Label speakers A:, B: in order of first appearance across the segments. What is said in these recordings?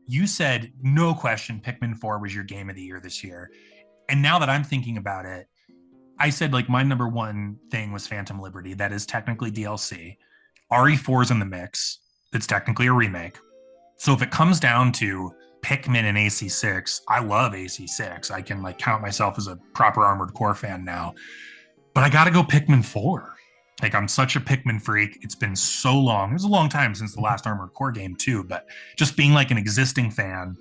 A: You said no question Pikmin 4 was your game of the year this year. And now that I'm thinking about it, I said like my number one thing was Phantom Liberty. That is technically DLC. RE4 is in the mix. It's technically a remake. So if it comes down to Pikmin and AC6, I love AC6. I can like count myself as a proper Armored Core fan now. But I got to go Pikmin 4. Like I'm such a Pikmin freak. It's been so long. It was a long time since the last Armored Core game too, but just being like an existing fan,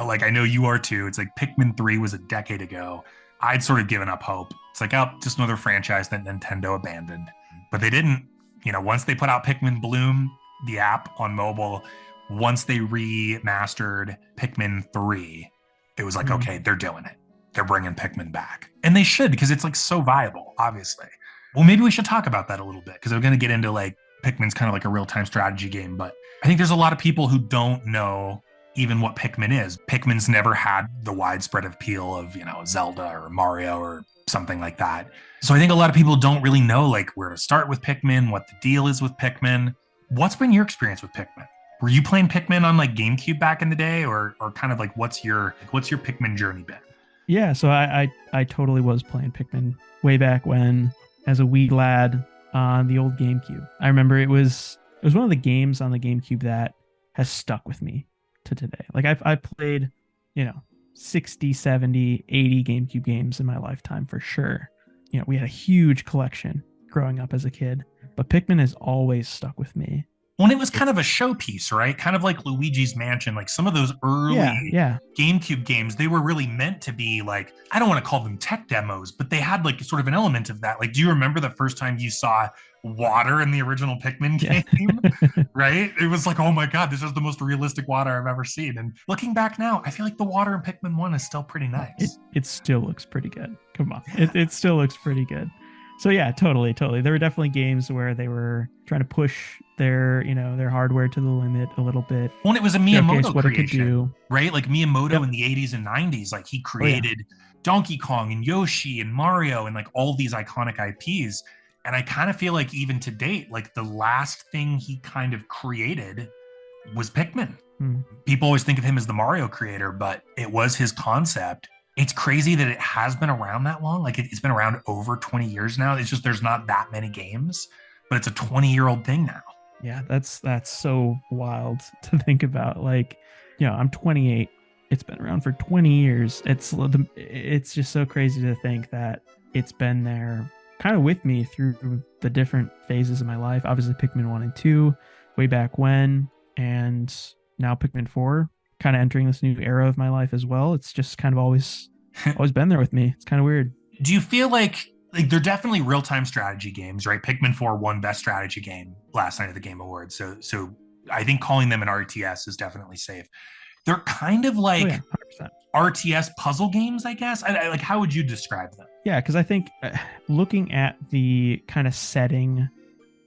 A: like I know you are too. It's like Pikmin 3 was a decade ago. I'd sort of given up hope. It's like, oh, just another franchise that Nintendo abandoned. But they didn't. Once they put out Pikmin Bloom, the app on mobile, once they remastered Pikmin 3, it was like, okay, they're doing it. They're bringing Pikmin back. And they should, because it's like so viable, obviously. Well, maybe we should talk about that a little bit, because we're going to get into like Pikmin's kind of like a real-time strategy game. But I think there's a lot of people who don't know even what Pikmin is. Pikmin's never had the widespread appeal of, Zelda or Mario or something like that. So I think a lot of people don't really know like where to start with Pikmin, what the deal is with Pikmin. What's been your experience with Pikmin? Were you playing Pikmin on like GameCube back in the day, or kind of like what's your Pikmin journey been?
B: Yeah, so I totally was playing Pikmin way back when as a wee lad on the old GameCube. I remember it was one of the games on the GameCube that has stuck with me to today. Like I've played, 60, 70, 80 GameCube games in my lifetime for sure. We had a huge collection growing up as a kid, but Pikmin has always stuck with me.
A: Well, it was kind of a showpiece, right? Kind of like Luigi's Mansion, like some of those early GameCube games, they were really meant to be like, I don't want to call them tech demos, but they had like sort of an element of that. Like, do you remember the first time you saw water in the original Pikmin game? Right? It was like, oh my God, this is the most realistic water I've ever seen. And looking back now, I feel like the water in Pikmin 1 is still pretty nice.
B: It still looks pretty good. Come on. Yeah. It still looks pretty good. So yeah, totally. There were definitely games where they were trying to push their hardware to the limit a little bit.
A: Well, it was a Miyamoto creation, right? Like Miyamoto in the 80s and 90s, like he created Donkey Kong and Yoshi and Mario and like all these iconic IPs. And I kind of feel like even to date, like the last thing he kind of created was Pikmin. People always think of him as the Mario creator, but it was his concept. It's crazy that it has been around that long. Like it's been around over 20 years now. It's just there's not that many games, but it's a 20-year-old thing now.
B: Yeah, that's so wild to think about. Like, I'm 28. It's been around for 20 years. It's just so crazy to think that it's been there kind of with me through the different phases of my life. Obviously Pikmin 1 and 2 way back when, and now Pikmin 4 kind of entering this new era of my life as well. It's just kind of always been there with me. It's kind of weird.
A: Do you feel like they're definitely real-time strategy games, right? Pikmin 4 won best strategy game last night at the Game Awards. So I think calling them an RTS is definitely safe. They're kind of like RTS puzzle games, I guess. I like, how would you describe them?
B: Yeah, because I think looking at the kind of setting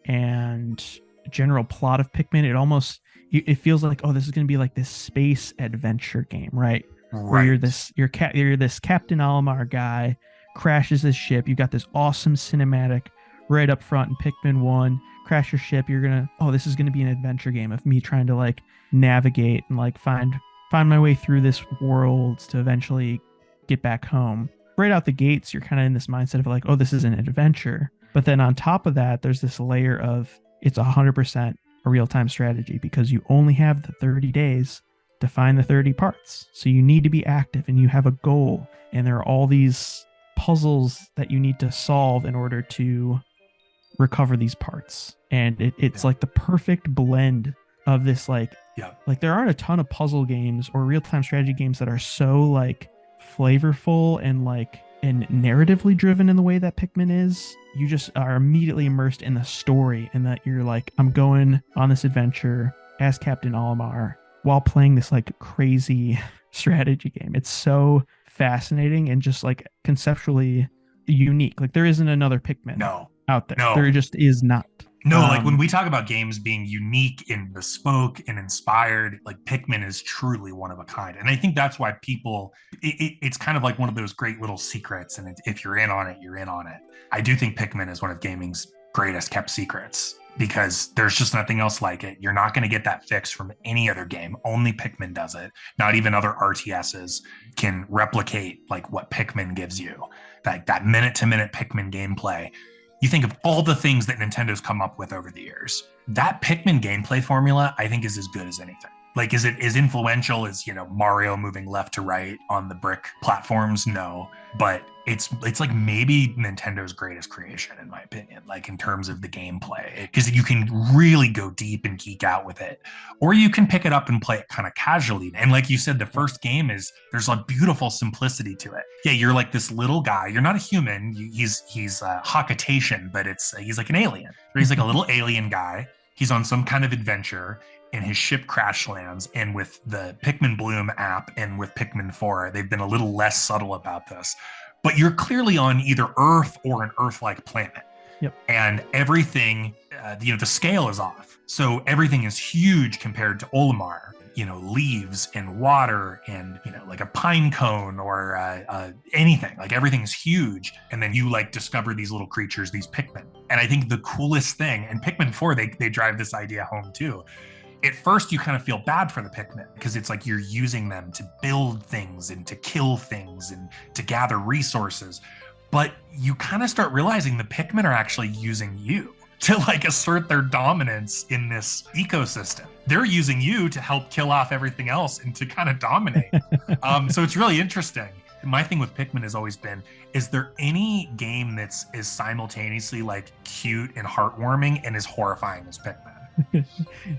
B: and general plot of Pikmin, it feels like, oh, this is going to be like this space adventure game, right? Where you're this Captain Olimar guy, crashes his ship. You got this awesome cinematic right up front in Pikmin 1. Crash your ship. This is going to be an adventure game of me trying to like navigate and like find my way through this world to eventually get back home. Right out the gates, you're kind of in this mindset of like, oh, this is an adventure. But then on top of that, there's this layer of it's 100% a real-time strategy because you only have the 30 days to find the 30 parts. So you need to be active and you have a goal. And there are all these puzzles that you need to solve in order to recover these parts. And it's like the perfect blend of this like there aren't a ton of puzzle games or real-time strategy games that are so like flavorful and narratively driven in the way that Pikmin is. You just are immediately immersed in the story and that you're like, I'm going on this adventure as Captain Olimar while playing this like crazy strategy game. It's so fascinating and just like conceptually unique. Like there isn't another Pikmin out there. There just is not.
A: No, like when we talk about games being unique and bespoke and inspired, like Pikmin is truly one of a kind. And I think that's why it's kind of like one of those great little secrets. And if you're in on it, you're in on it. I do think Pikmin is one of gaming's greatest kept secrets. because there's just nothing else like it. You're not going to get that fix from any other game. Only Pikmin does it. Not even other RTSs can replicate like what Pikmin gives you. Like that minute-to-minute Pikmin gameplay. You think of all the things that Nintendo's come up with over the years. That Pikmin gameplay formula, I think, is as good as anything. Like, is it as influential as, Mario moving left to right on the brick platforms? No, but it's like maybe Nintendo's greatest creation, in my opinion, like in terms of the gameplay, because you can really go deep and geek out with it, or you can pick it up and play it kind of casually. And like you said, the first game there's a beautiful simplicity to it. Yeah, you're like this little guy. You're not a human. He's Hawkatatian, but he's like an alien. Or he's like a little alien guy. He's on some kind of adventure, and his ship crash lands. And with the Pikmin Bloom app and with Pikmin 4, they've been a little less subtle about this. But you're clearly on either Earth or an Earth-like planet.
B: Yep.
A: And everything, the scale is off. So everything is huge compared to Olimar. Leaves and water and, like a pine cone or anything. Like everything is huge. And then you like discover these little creatures, these Pikmin. And I think the coolest thing, and Pikmin 4, they drive this idea home too. At first, you kind of feel bad for the Pikmin because it's like you're using them to build things and to kill things and to gather resources. But you kind of start realizing the Pikmin are actually using you to like assert their dominance in this ecosystem. They're using you to help kill off everything else and to kind of dominate. So it's really interesting. My thing with Pikmin has always been, is there any game that's is simultaneously like cute and heartwarming and as horrifying as Pikmin?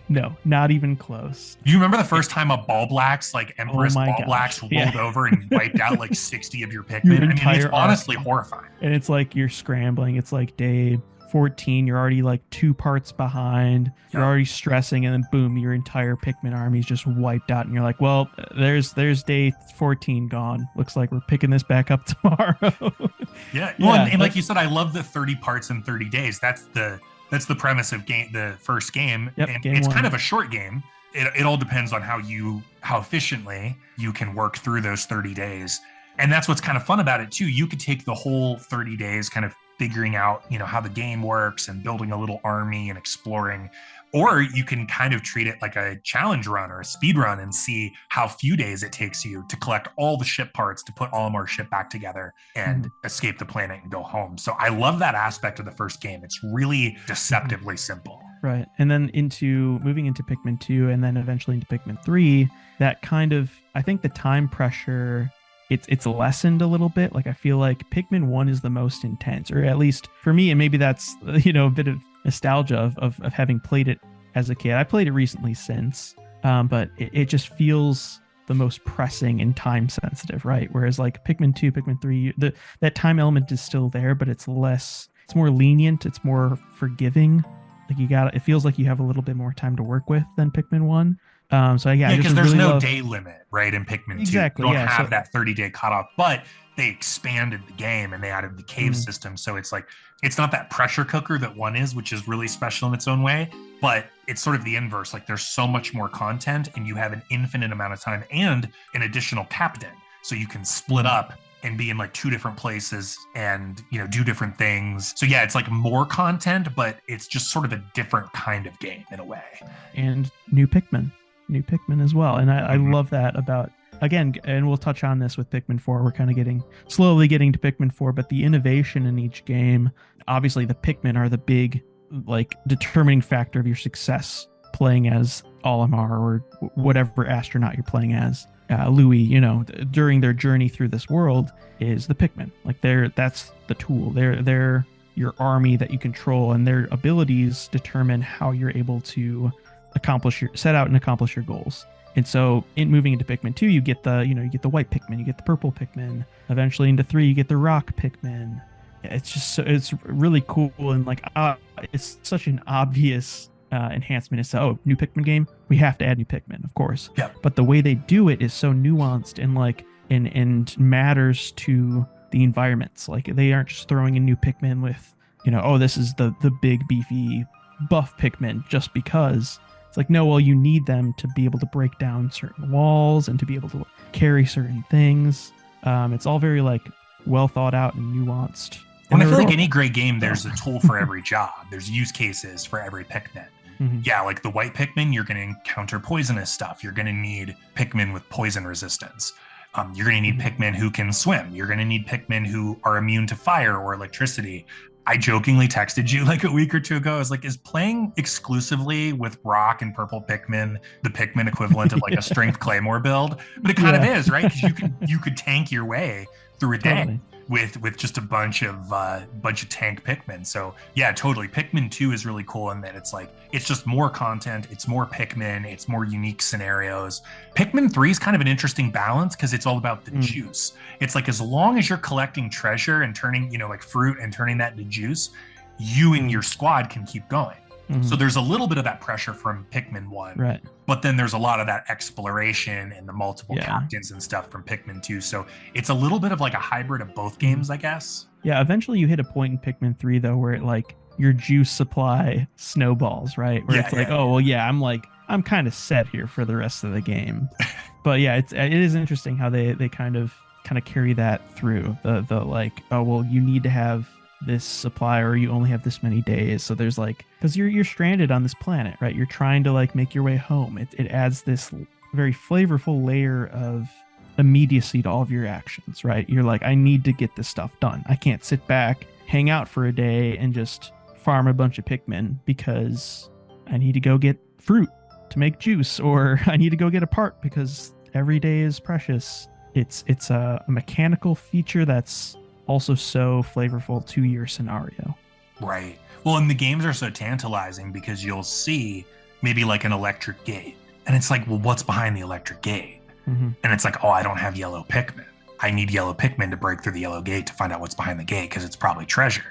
B: No, not even close.
A: Do you remember the first time a Balblax, like Empress Balblax, rolled over and wiped out like 60 of your Pikmin? It's honestly horrifying.
B: And it's like you're scrambling. It's like day 14, you're already like 2 parts behind. You're already stressing, and then boom, your entire Pikmin army is just wiped out. And you're like, well, there's day 14 gone. Looks like we're picking this back up tomorrow.
A: And like you said, I love the 30 parts in 30 days. That's the premise of the first game.
B: Yep,
A: and
B: game
A: it's
B: one.
A: kind of a short game. It all depends on how efficiently you can work through those 30 days. And that's what's kind of fun about it too. You could take the whole 30 days kind of figuring out, how the game works and building a little army and exploring, or you can kind of treat it like a challenge run or a speed run and see how few days it takes you to collect all the ship parts to put Olimar's ship back together and escape the planet and go home. So I love that aspect of the first game. It's really deceptively simple.
B: Right. And then moving into Pikmin 2 and then eventually into Pikmin 3, that kind of, I think the time pressure, it's lessened a little bit. Like I feel like Pikmin 1 is the most intense, or at least for me, and maybe that's, a bit of nostalgia of having played it as a kid. I played it recently since, but it just feels the most pressing and time sensitive, right? Whereas like Pikmin 2, Pikmin 3, that time element is still there, but it's more lenient, it's more forgiving. Like it feels like you have a little bit more time to work with than Pikmin 1.
A: Because there's really no day limit, right? In Pikmin 2,
B: exactly,
A: you don't have that 30-day cutoff, but they expanded the game and they added the cave system. So it's like, it's not that pressure cooker that 1 is, which is really special in its own way, but it's sort of the inverse. Like there's so much more content and you have an infinite amount of time and an additional captain. So you can split up and be in like 2 different places and, do different things. So yeah, it's like more content, but it's just sort of a different kind of game in a way.
B: And new Pikmin as well. And I love that about, again, and we'll touch on this with Pikmin 4. We're kind of slowly getting to Pikmin 4, but the innovation in each game, obviously the Pikmin are the big, like, determining factor of your success playing as Olimar or whatever astronaut you're playing as. Louis, during their journey through this world is the Pikmin. Like that's the tool. They're your army that you control, and their abilities determine how you're able to set out and accomplish your goals. And so in moving into Pikmin 2, you get the white Pikmin, you get the purple Pikmin. Eventually into 3, you get the rock Pikmin. It's really cool, and like it's such an obvious enhancement. It's new Pikmin game, we have to add new Pikmin, of course.
A: Yeah.
B: But the way they do it is so nuanced and matters to the environments. Like they aren't just throwing in new Pikmin with, this is the big beefy buff Pikmin just because. It's like, no, well, you need them to be able to break down certain walls and to be able to carry certain things. It's all very like well thought out and nuanced
A: And I
B: they're
A: feel like
B: adorable.
A: any great game, there's a tool for every job. There's use cases for every Pikmin. Yeah, like the white Pikmin, you're going to encounter poisonous stuff. You're going to need Pikmin with poison resistance. You're going to need Pikmin who can swim. You're going to need Pikmin who are immune to fire or electricity. I jokingly texted you like a week or two ago. I was like, is playing exclusively with rock and purple Pikmin the Pikmin equivalent of like a strength Claymore build? But it kind of is, right? Because you could tank your way through a day with just a bunch of tank Pikmin. So yeah, totally. Pikmin 2 is really cool in that it's just more content, it's more Pikmin, it's more unique scenarios. Pikmin 3 is kind of an interesting balance because it's all about the juice. It's like as long as you're collecting treasure and turning, like fruit and turning that into juice, you and your squad can keep going. So there's a little bit of that pressure from Pikmin 1,
B: right?
A: But then there's a lot of that exploration and the multiple captains and stuff from Pikmin 2. So it's a little bit of like a hybrid of both games, I guess.
B: Yeah, eventually you hit a point in Pikmin 3 though where it like your juice supply snowballs, right? Where it's like, oh well, yeah, I'm kind of set here for the rest of the game. But yeah, it is interesting how they kind of carry that through the like, oh well, you need to have this supply or you only have this many days. So there's like, because you're stranded on this planet, right? You're trying to like make your way home. It adds this very flavorful layer of immediacy to all of your actions, right? You're like, I need to get this stuff done. I can't sit back, hang out for a day and just farm a bunch of Pikmin because I need to go get fruit to make juice, or I need to go get a part because every day is precious. It's a mechanical feature that's also so flavorful to your scenario.
A: Right. Well, and the games are so tantalizing because you'll see maybe like an electric gate. And it's like, well, what's behind the electric gate? And it's like, oh, I don't have yellow Pikmin. I need yellow Pikmin to break through the yellow gate to find out what's behind the gate because it's probably treasure.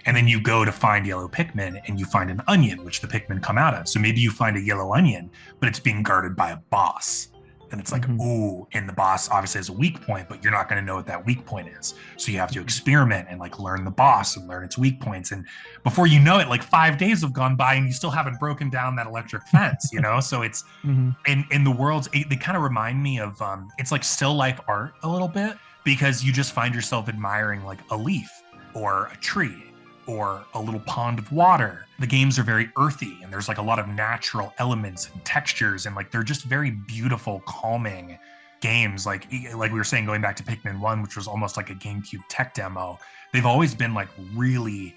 A: And then you go to find yellow Pikmin and you find an onion, which the Pikmin come out of. So maybe you find a yellow onion, but it's being guarded by a boss. And it's like, ooh, and the boss obviously has a weak point, but you're not going to know what that weak point is. So you have to experiment and like learn the boss and learn its weak points. And before you know it, like 5 days have gone by and you still haven't broken down that electric fence, So it's in the worlds, they kind of remind me of, it's like still life art a little bit because you just find yourself admiring like a leaf or a tree or a little pond of water. The games are very earthy and there's like a lot of natural elements and textures and like they're just very beautiful, calming games. Like we were saying, going back to Pikmin 1, which was almost like a GameCube tech demo, they've always been like really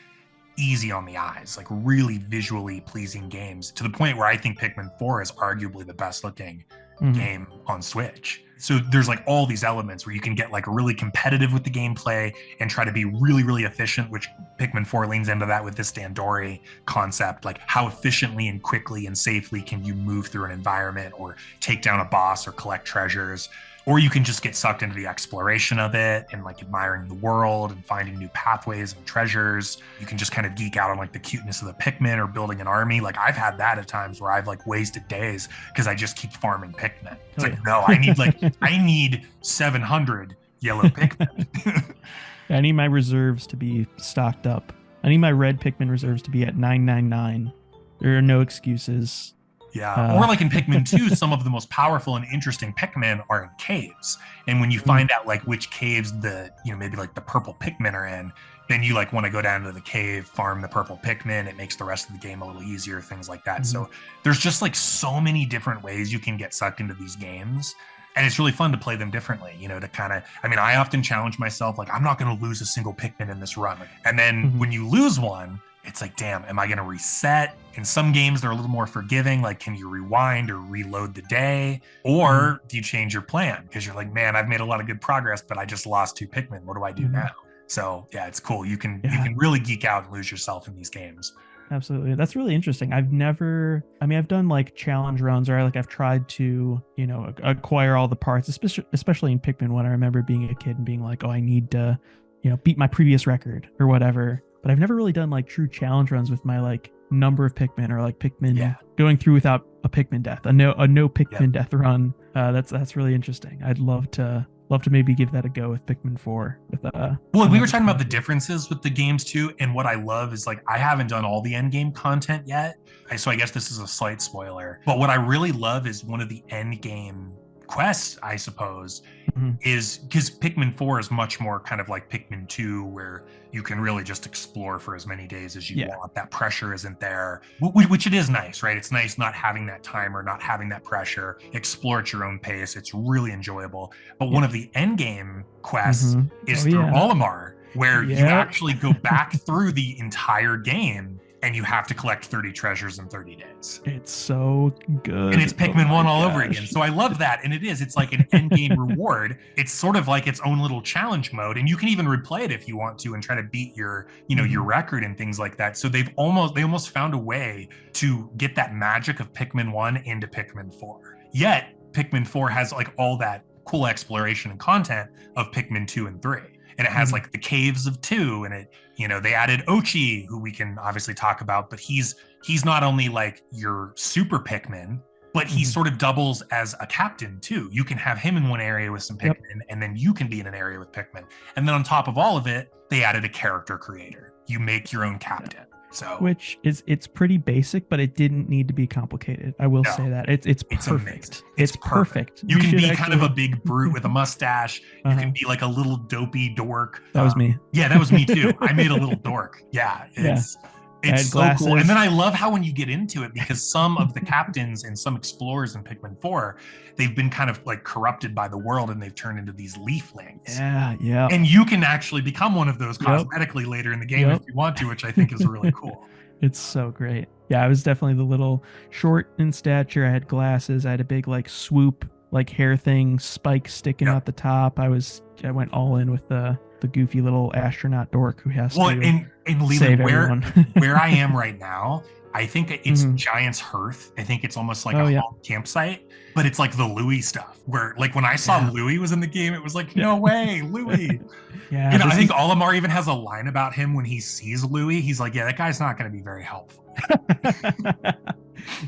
A: easy on the eyes, like really visually pleasing games, to the point where I think Pikmin 4 is arguably the best looking game on Switch. So there's like all these elements where you can get like really competitive with the gameplay and try to be really, really efficient, which Pikmin 4 leans into that with this Dandori concept. Like how efficiently and quickly and safely can you move through an environment or take down a boss or collect treasures? Or you can just get sucked into the exploration of it and like admiring the world and finding new pathways and treasures. You can just kind of geek out on like the cuteness of the Pikmin or building an army. Like I've had that at times where I've like wasted days because I just keep farming Pikmin. It's no, I need 700 yellow Pikmin.
B: I need my reserves to be stocked up. I need my red Pikmin reserves to be at 999. There are no excuses.
A: Yeah, or like in Pikmin 2, some of the most powerful and interesting Pikmin are in caves. And when you find out like which caves maybe like the purple Pikmin are in, then you like want to go down to the cave, farm the purple Pikmin. It makes the rest of the game a little easier, things like that. So there's just like so many different ways you can get sucked into these games. And it's really fun to play them differently, to kind of, I often challenge myself, like, I'm not going to lose a single Pikmin in this run. And then when you lose one, it's like, damn, am I going to reset? In some games, they're a little more forgiving. Like, can you rewind or reload the day? Or do you change your plan? Because you're like, man, I've made a lot of good progress, but I just lost 2 Pikmin. What do I do now? So yeah, it's cool. You can really geek out and lose yourself in these games.
B: Absolutely. That's really interesting. I've done like challenge runs, or I've tried to, acquire all the parts, especially in Pikmin 1. I remember being a kid and being like, oh, I need to, beat my previous record or whatever. But I've never really done like true challenge runs with my like number of Pikmin, or like Pikmin going through without a Pikmin death, a no Pikmin death run. That's really interesting. I'd love to maybe give that a go with Pikmin 4. Well,
A: we were talking about the differences with the games too, and what I love is like I haven't done all the end game content yet, so I guess this is a slight spoiler. But what I really love is one of the end game quest, I suppose,
B: Mhm.
A: is because Pikmin 4 is much more kind of like Pikmin 2, where you can really just explore for as many days as you
B: Yeah.
A: want. That pressure isn't there, which it is nice, right? It's nice not having that timer, not having that pressure. Explore at your own pace. It's really enjoyable. But one
B: Yeah.
A: of the end game quests
B: Mhm.
A: is
B: Oh
A: through
B: yeah.
A: Olimar, where you
B: Yep.
A: actually go back through the entire game and you have to collect 30 treasures in 30 days.
B: It's so good.
A: And it's
B: Oh
A: Pikmin
B: my
A: 1 all over
B: gosh.
A: again. So I love that. And it is. It's like an end game reward. It's sort of like its own little challenge mode. And you can even replay it if you want to and try to beat your, your record and things like that. So they almost found a way to get that magic of Pikmin 1 into Pikmin 4. Yet Pikmin 4 has like all that cool exploration and content of Pikmin 2 and 3. And it has like the caves of 2, and it, they added Oatchi, who we can obviously talk about, but he's not only like your super Pikmin, but he sort of doubles as a captain too. You can have him in one area with some Pikmin, and then you can be in an area with Pikmin. And then on top of all of it, they added a character creator. You make your own captain. So,
B: which it's pretty basic, but it didn't need to be complicated. I will say that it's perfect.
A: Amazing.
B: It's perfect.
A: You can be kind of a big brute with a mustache. You can be like a little dopey dork.
B: That was me.
A: Yeah, that was me too. I made a little dork. Yeah, it's so
B: glasses.
A: cool. And then I love how when you get into it, because some of the captains and some explorers in Pikmin 4, they've been kind of like corrupted by the world and they've turned into these leaflings.
B: Yeah.
A: And you can actually become one of those cosmetically later in the game if you want to, which I think is really cool.
B: It's so great. Yeah, I was definitely the little short in stature. I had glasses. I had a big like swoop like hair thing, spike sticking out the top. I went all in with the goofy little astronaut dork who has to
A: and Leland,
B: save everyone.
A: where I am right now, I think it's Giant's Hearth. I think it's almost like a home campsite, but it's like the Louis stuff where like when I saw Louis was in the game, it was like, no way, Louis. I think Olimar even has a line about him when he sees Louis. He's like, yeah, that guy's not going to be very helpful.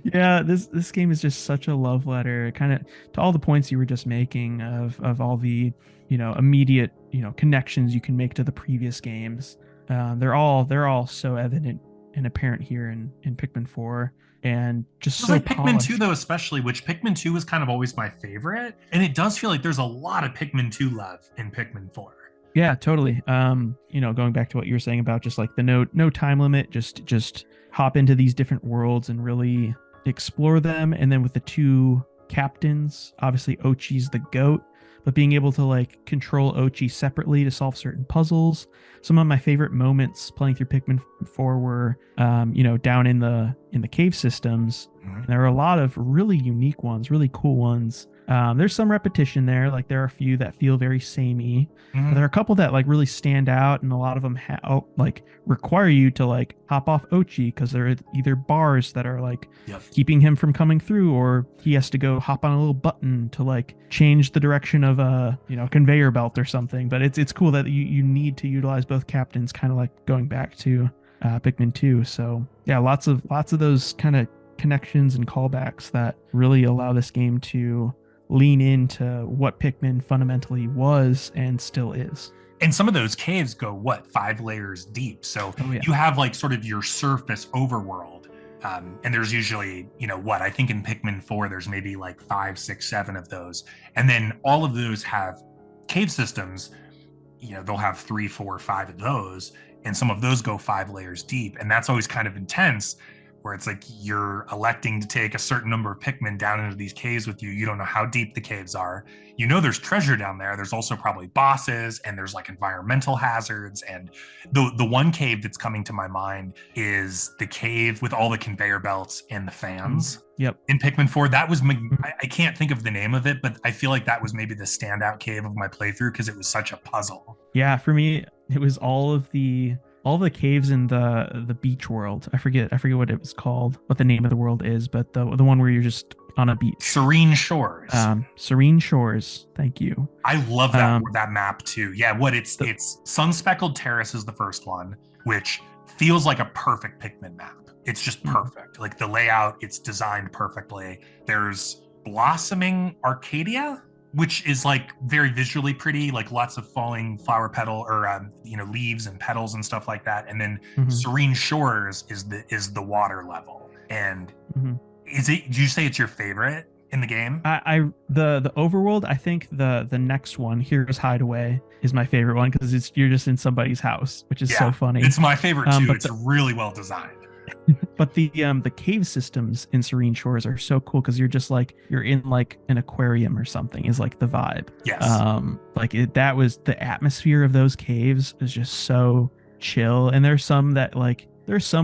B: Yeah, this game is just such a love letter, kind of to all the points you were just making of all the immediate connections you can make to the previous games. They're all so evident and apparent here in Pikmin 4, and just so
A: like
B: polished.
A: Pikmin 2 though, especially, which Pikmin 2 was kind of always my favorite, and it does feel like there's a lot of Pikmin 2 love in Pikmin 4.
B: Yeah, totally. Going back to what you were saying about just like the no time limit, just hop into these different worlds and really explore them. And then with the two captains, obviously Oatchi's the goat, but being able to like control Oatchi separately to solve certain puzzles. Some of my favorite moments playing through Pikmin 4 were, down in the cave systems. And there are a lot of really unique ones, really cool ones. There's some repetition there. Like there are a few that feel very samey. But there are a couple that like really stand out, and a lot of them like require you to like hop off Oatchi because they're either bars that are like keeping him from coming through, or he has to go hop on a little button to like change the direction of a conveyor belt or something. But it's cool that you need to utilize both captains, kind of like going back to Pikmin 2. So yeah, lots of those kind of connections and callbacks that really allow this game to lean into what Pikmin fundamentally was and still is.
A: And some of those caves go 5 layers deep. So you have like sort of your surface overworld. And there's usually, I think in Pikmin 4, there's maybe like 5, 6, 7 of those. And then all of those have cave systems. They'll have 3, 4, 5 of those. And some of those go 5 layers deep. And that's always kind of intense, where it's like you're electing to take a certain number of Pikmin down into these caves with you. You don't know how deep the caves are. There's treasure down there. There's also probably bosses, and there's like environmental hazards. And the one cave that's coming to my mind is the cave with all the conveyor belts and the fans.
B: Yep.
A: In Pikmin 4, that was, I can't think of the name of it, but I feel like that was maybe the standout cave of my playthrough because it was such a puzzle.
B: Yeah, for me, it was all of the caves in the beach world. I forget what it was called, what the name of the world is, but the one where you're just on a beach.
A: Serene Shores.
B: Serene Shores. Thank you.
A: I love that map too. Yeah, it's Sun-Speckled Terrace is the first one, which feels like a perfect Pikmin map. It's just perfect. Like the layout, it's designed perfectly. There's Blossoming Arcadia, which is like very visually pretty, like lots of falling flower petal or leaves and petals and stuff like that. And then Serene Shores is the water level. And do you say it's your favorite? in the game.
B: The overworld, I think the next one, Hero's Hideaway, is my favorite one because you're just in somebody's house, which is so funny.
A: It's my favorite too.
B: But
A: it's really well designed.
B: But the cave systems in Serene Shores are so cool because you're in like an aquarium or something is like the vibe.
A: Yes.
B: That was the atmosphere of those caves is just so chill. And there's some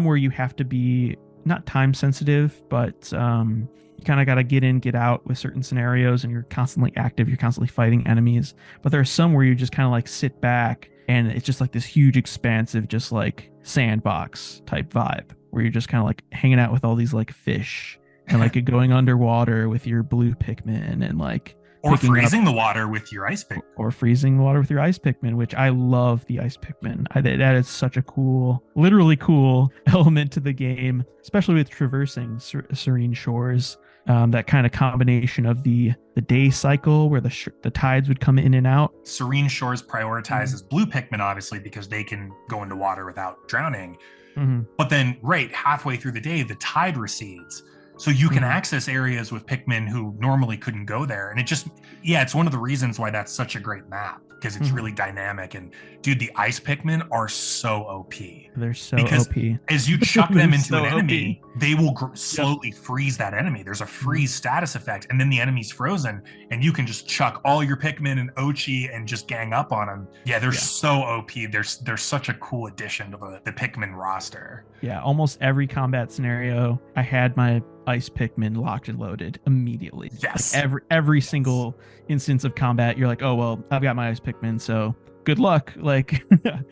B: where you have to be not time sensitive, but you kind of got to get in, get out with certain scenarios, and you're constantly active. You're constantly fighting enemies. But there are some where you just kind of like sit back and it's just like this huge, expansive, just like sandbox type vibe where you're just kind of like hanging out with all these like fish and like going underwater with your blue Pikmin and like
A: or freezing the water with your ice Pikmin.
B: Or freezing the water with your ice Pikmin, which I love the ice Pikmin. That is such a cool, literally cool element to the game, especially with traversing Serene Shores. That kind of combination of the day cycle where the tides would come in and out.
A: Serene Shores prioritizes blue Pikmin, obviously, because they can go into water without drowning.
B: Mm-hmm.
A: But then halfway through the day, the tide recedes. So you can access areas with Pikmin who normally couldn't go there. And it's one of the reasons why that's such a great map, because it's really dynamic. And dude, the ice Pikmin are so OP.
B: They're so
A: because
B: OP.
A: As you chuck them into an
B: OP.
A: enemy, they will slowly freeze that enemy. There's a freeze status effect, and then the enemy's frozen, and you can just chuck all your Pikmin and Oatchi and just gang up on them. Yeah, they're so OP. They're such a cool addition to the Pikmin roster.
B: Yeah, almost every combat scenario, I had my ice Pikmin locked and loaded immediately.
A: Yes.
B: Like every single instance of combat, you're like, oh, well, I've got my ice Pikmin, so good luck. Like,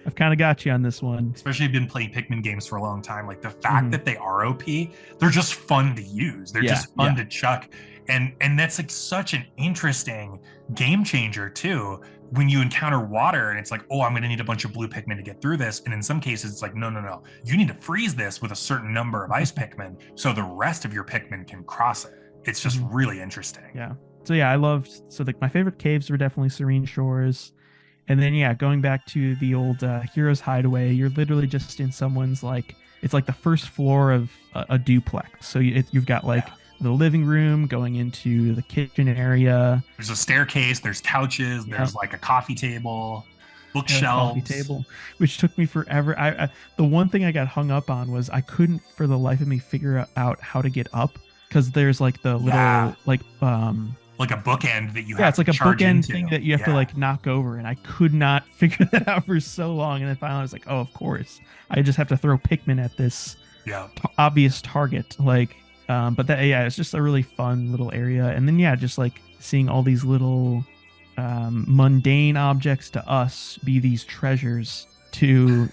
B: I've kind of got you on this one.
A: Especially if you've been playing Pikmin games for a long time. Like, the fact that they are OP, they're just fun to use. They're just fun to chuck. And that's like such an interesting game changer, too. When you encounter water and it's like, oh, I'm going to need a bunch of blue Pikmin to get through this. And in some cases, it's like, no. You need to freeze this with a certain number of ice Pikmin so the rest of your Pikmin can cross it. It's just really interesting.
B: Yeah. So, yeah, my favorite caves were definitely Serene Shores. And then, going back to the old Hero's Hideaway, you're literally just in someone's it's like the first floor of a duplex. So you've got the living room going into the kitchen area.
A: There's a staircase, there's couches, there's like a coffee table, bookshelves.
B: Coffee table, which took me forever. I the one thing I got hung up on was I couldn't for the life of me figure out how to get up, because there's like the little like a
A: bookend that you have
B: it's like
A: to
B: a
A: charge
B: bookend
A: into.
B: thing that you have to like knock over, and I could not figure that out for so long. And then finally I was like, oh, of course, I just have to throw Pikmin at this obvious target. But it's just a really fun little area. And then just like seeing all these little mundane objects to us be these treasures to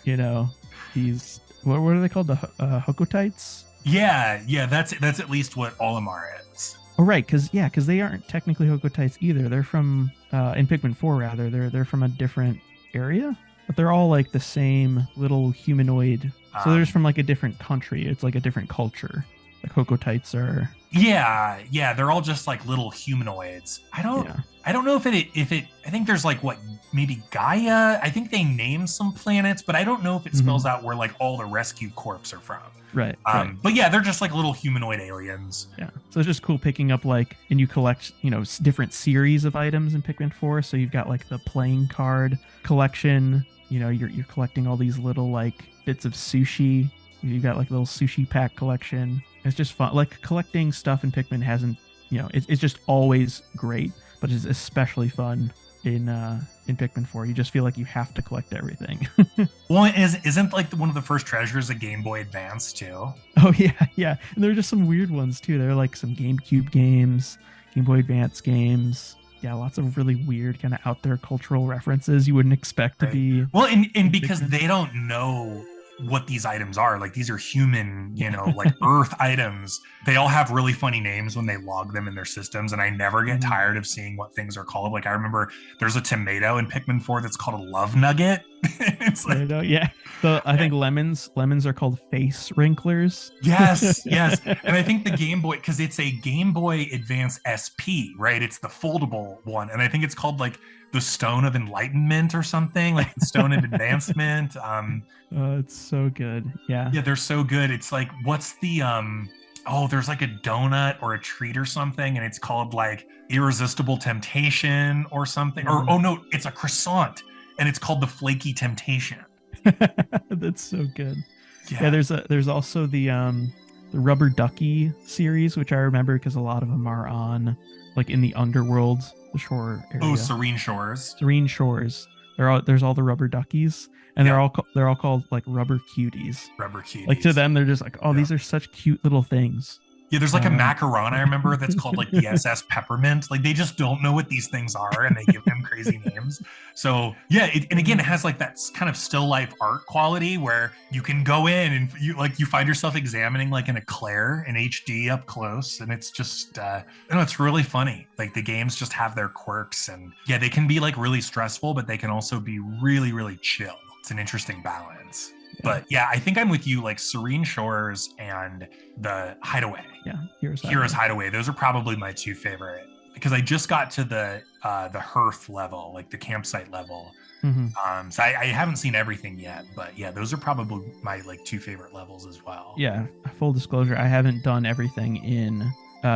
B: these what are they called, the Hokotites?
A: That's at least what Olimar is.
B: Oh, right, because they aren't technically Hokotites either. They're from in Pikmin 4 rather. They're from a different area, but they're all like the same little humanoid. So they're just from like a different country. It's like a different culture. Like Hokotites are.
A: Yeah, they're all just like little humanoids. I don't know if it I think there's like maybe Gaia. I think they name some planets, but I don't know if it spells out where like all the rescue corps are from.
B: Right.
A: But they're just like little humanoid aliens.
B: Yeah. So it's just cool picking up and you collect, different series of items in Pikmin 4. So you've got like the playing card collection. You're collecting all these little like bits of sushi. You've got like a little sushi pack collection. It's just fun. Like collecting stuff in Pikmin hasn't, it's just always great, but it's especially fun in Pikmin 4. You just feel like you have to collect everything.
A: Well, isn't like one of the first treasures a Game Boy Advance too?
B: Oh yeah. And there are just some weird ones too. There are like some GameCube games, Game Boy Advance games. Yeah, lots of really weird kind of out there cultural references you wouldn't expect to be.
A: Well, and because they don't know what these items are. Like, these are human, like Earth items. They all have really funny names when they log them in their systems, and I never get tired of seeing what things are called. Like, I remember there's a tomato in Pikmin 4 that's called a love nugget. It's like,
B: I think lemons are called face wrinklers.
A: Yes. And I think the Game Boy, because it's a Game Boy Advance SP, right? It's the foldable one, and I think it's called like the Stone of Enlightenment or something, like the Stone of Advancement.
B: It's so good. Yeah,
A: they're so good. It's like, what's the oh, there's like a donut or a treat or something, and it's called like Irresistible Temptation or something. Or oh no, it's a croissant, and it's called the Flaky Temptation.
B: That's so good.
A: Yeah.
B: There's also the Rubber Ducky series, which I remember because a lot of them are on like in the underworld, the shore area.
A: Oh, Serene Shores.
B: Serene Shores. There's all the rubber duckies, and they're all called like rubber cuties.
A: Rubber cuties.
B: Like to them, they're just like, oh, these are such cute little things.
A: Yeah, there's like a macaron I remember that's called like the SS Peppermint. Like they just don't know what these things are, and they give them crazy names. So yeah, and again, it has like that kind of still life art quality where you can go in and you find yourself examining like an eclair in HD up close, and it's just it's really funny. Like the games just have their quirks, and yeah, they can be like really stressful, but they can also be really, really chill. It's an interesting balance. But yeah, I think I'm with you. Like Serene Shores and the Hideaway.
B: Yeah,
A: Heroes Hideaway. Those are probably my two favorite because I just got to the hearth level, like the campsite level.
B: Mm-hmm.
A: So I haven't seen everything yet, but yeah, those are probably my like two favorite levels as well.
B: Yeah, full disclosure, I haven't done everything in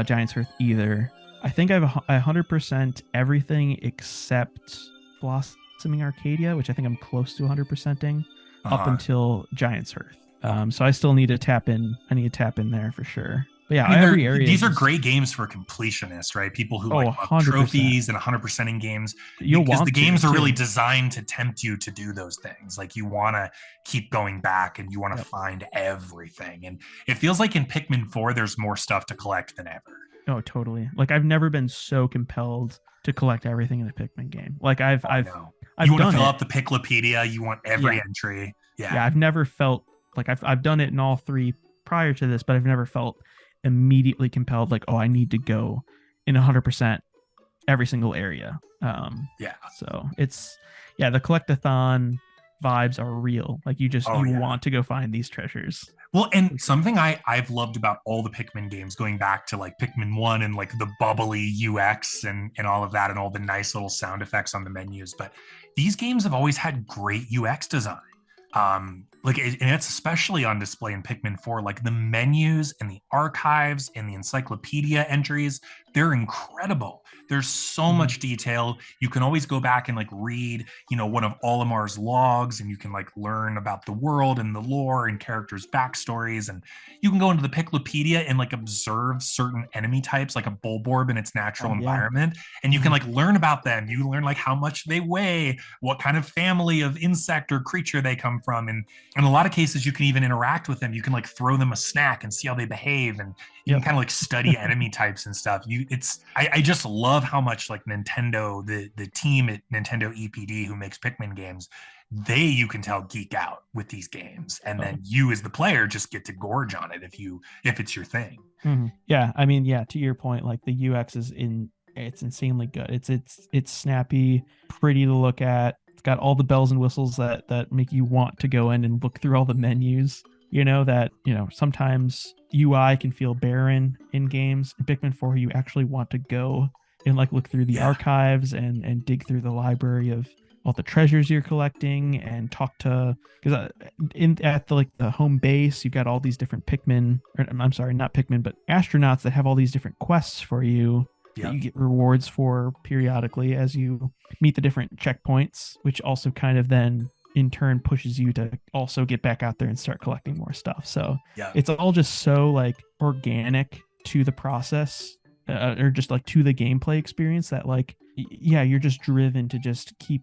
B: Giant's Hearth either. I think I've 100% everything except Blossoming Arcadia, which I think I'm close to 100%ing. Up until Giant's Hearth. So I still need to tap in. I need to tap in there for sure. But yeah, every area.
A: These are great games for completionists, right? People who like trophies and 100%ing games. Because the games are really designed to tempt you to do those things. Like you want to keep going back and you want to find everything. And it feels like in Pikmin 4, there's more stuff to collect than ever.
B: Oh, totally. Like I've never been so compelled to collect everything in a Pikmin game. Like I've
A: you want to fill up the Piclopedia. You want every entry.
B: Yeah. I've never felt like I've done it in all three prior to this, but I've never felt immediately compelled like, oh, I need to go in 100% every single area. So it's the collectathon vibes are real. Like you want to go find these treasures.
A: Well, and something I've loved about all the Pikmin games, going back to like Pikmin 1 and like the bubbly UX and all of that and all the nice little sound effects on the menus, but these games have always had great UX design. And it's especially on display in Pikmin 4. Like the menus and the archives and the encyclopedia entries, they're incredible. There's so much detail. You can always go back and like read, one of Olimar's logs, and you can like learn about the world and the lore and characters' backstories. And you can go into the Piclopedia and like observe certain enemy types, like a Bulborb in its natural environment. And you can like learn about them. You learn like how much they weigh, what kind of family of insect or creature they come from. And in a lot of cases, you can even interact with them. You can like throw them a snack and see how they behave. And you can kind of like study enemy types and stuff. I just love how much like Nintendo, the team at Nintendo EPD who makes Pikmin games, you can tell geek out with these games, and then you as the player just get to gorge on it if it's your thing.
B: Mm-hmm. Yeah, I mean, to your point, like the UX it's insanely good. It's snappy, pretty to look at. It's got all the bells and whistles that make you want to go in and look through all the menus. Sometimes UI can feel barren in games. In Pikmin 4, you actually want to go and like look through the archives and dig through the library of all the treasures you're collecting and talk to, because at the home base, you've got all these different Pikmin, or I'm sorry, not Pikmin, but astronauts that have all these different quests for you that you get rewards for periodically as you meet the different checkpoints, which also kind of then in turn pushes you to also get back out there and start collecting more stuff. So it's all just so like organic to the process, or just like to the gameplay experience, that like you're just driven to just keep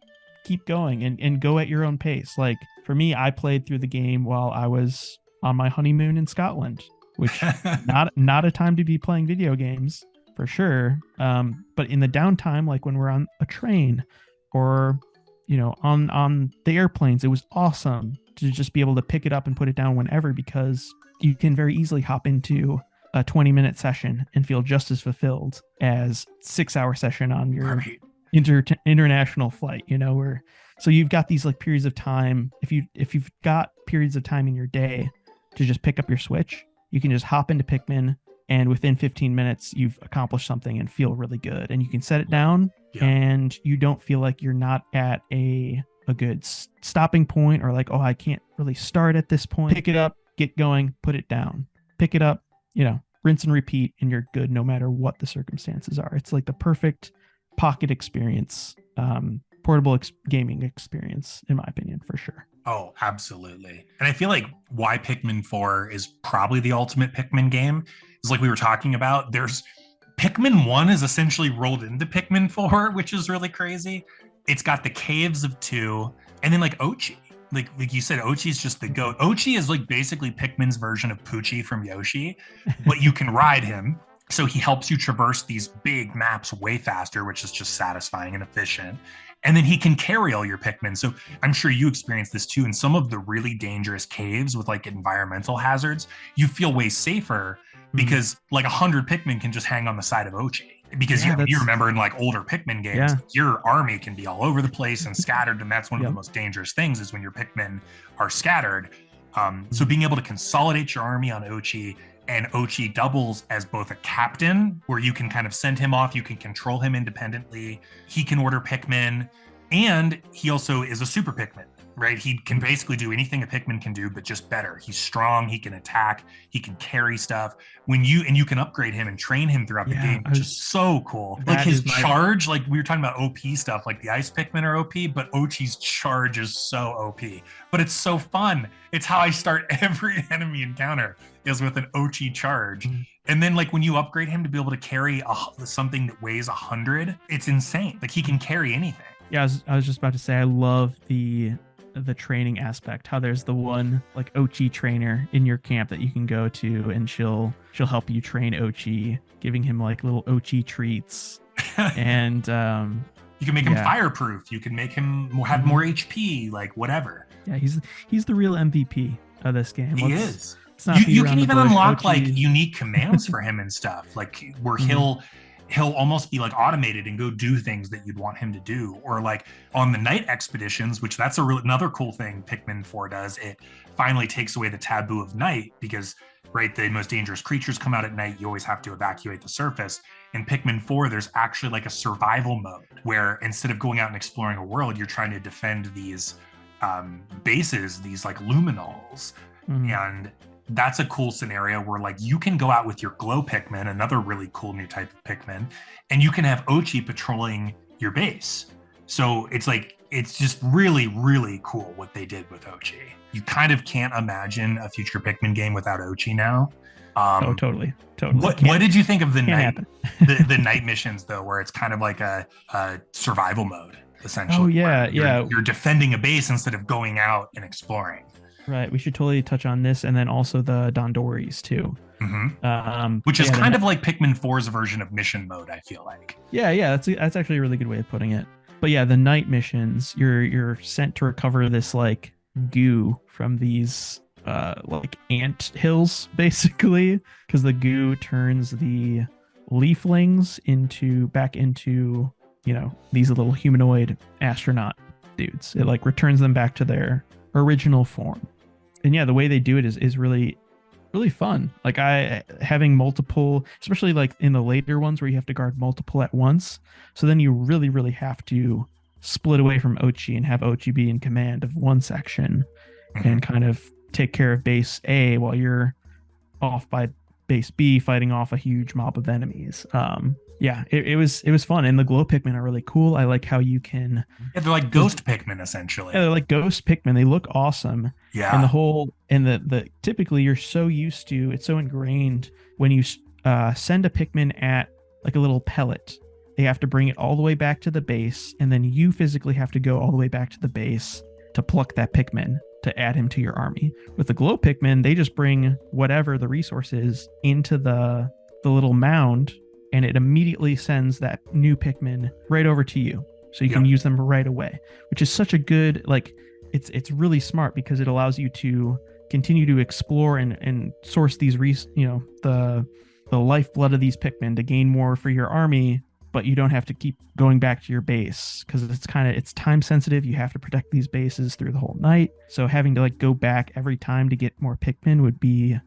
B: going and go at your own pace. Like for me, I played through the game while I was on my honeymoon in Scotland, which not a time to be playing video games for sure. But in the downtime, like when we're on a train or on the airplanes, it was awesome to just be able to pick it up and put it down whenever, because you can very easily hop into a 20-minute session and feel just as fulfilled as 6-hour session on your international flight, so you've got these like periods of time. If you've got periods of time in your day to just pick up your Switch, you can just hop into Pikmin, and within 15 minutes you've accomplished something and feel really good, and you can set it down and you don't feel like you're not at a good stopping point, or like, oh, I can't really start at this point. Pick it up, get going, put it down, pick it up, rinse and repeat, and you're good no matter what the circumstances are. It's like the perfect pocket experience, portable gaming experience, in my opinion, for sure.
A: Oh, absolutely. And I feel like why Pikmin 4 is probably the ultimate Pikmin game is like we were talking about. There's Pikmin 1 is essentially rolled into Pikmin 4, which is really crazy. It's got the caves of 2, and then like Oatchi. Like you said, Oatchi's just the goat. Oatchi is like basically Pikmin's version of Poochie from Yoshi, but you can ride him. So he helps you traverse these big maps way faster, which is just satisfying and efficient. And then he can carry all your Pikmin. So I'm sure you experienced this too. In some of the really dangerous caves with like environmental hazards, you feel way safer because like 100 Pikmin can just hang on the side of Oatchi. Because you remember in like older Pikmin games, your army can be all over the place and scattered. And that's one of the most dangerous things is when your Pikmin are scattered. So being able to consolidate your army on Oatchi, and Oatchi doubles as both a captain, where you can kind of send him off, you can control him independently. He can order Pikmin, and he also is a super Pikmin, right? He can basically do anything a Pikmin can do, but just better. He's strong, he can attack, he can carry stuff. You can upgrade him and train him throughout the game, which is so cool. Like his charge, like we were talking about OP stuff, like the ice Pikmin are OP, but Oatchi's charge is so OP. But it's so fun. It's how I start every enemy encounter is with an Oatchi charge. And then like when you upgrade him to be able to carry something that weighs 100, it's insane. Like he can carry anything.
B: Yeah, I was just about to say, I love the training aspect, how there's the one like Oatchi trainer in your camp that you can go to, and she'll help you train Oatchi, giving him like little Oatchi treats. And
A: you can make him fireproof, you can make him have more HP, like whatever.
B: Yeah, he's the real MVP of this game.
A: He is. You can even unlock Oatchi, like unique commands for him and stuff, like where he'll almost be like automated and go do things that you'd want him to do. Or like on the night expeditions, which that's another cool thing Pikmin 4 does. It finally takes away the taboo of night because, right, the most dangerous creatures come out at night. You always have to evacuate the surface. In Pikmin 4, there's actually like a survival mode where instead of going out and exploring a world, you're trying to defend these bases, these like luminals. And that's a cool scenario where like you can go out with your Glow Pikmin, another really cool new type of Pikmin, and you can have Oatchi patrolling your base. So it's just really, really cool what they did with Oatchi. You kind of can't imagine a future Pikmin game without Oatchi now.
B: Totally.
A: What did you think of the night the night missions though, where it's kind of like a survival mode essentially?
B: Oh yeah,
A: you're defending a base instead of going out and exploring.
B: Right. We should totally touch on this, and then also the Dandoris too.
A: Which is kind of like Pikmin 4's version of mission mode, I feel like.
B: Yeah. That's actually a really good way of putting it. But yeah, the night missions, you're sent to recover this like goo from these like ant hills, basically, because the goo turns the leaflings back into these little humanoid astronaut dudes. It like returns them back to their original form. And yeah, the way they do it is really, really fun. Like having multiple, especially like in the later ones where you have to guard multiple at once. So then you really, really have to split away from Oatchi and have Oatchi be in command of one section and kind of take care of base A while you're off by base B fighting off a huge mob of enemies. It was fun, and the Glow Pikmin are really cool. I like how you can.
A: Yeah, they're like ghost Pikmin essentially.
B: Yeah, they're like ghost Pikmin. They look awesome.
A: Yeah.
B: And the typically you're so used to, it's so ingrained when you send a Pikmin at like a little pellet. They have to bring it all the way back to the base, and then you physically have to go all the way back to the base to pluck that Pikmin to add him to your army. With the Glow Pikmin, they just bring whatever the resource is into the little mound, and it immediately sends that new Pikmin right over to you. So you can use them right away, which is such a good, like, it's really smart because it allows you to continue to explore and source these, the lifeblood of these Pikmin to gain more for your army, but you don't have to keep going back to your base because it's time sensitive. You have to protect these bases through the whole night. So having to like go back every time to get more Pikmin would be...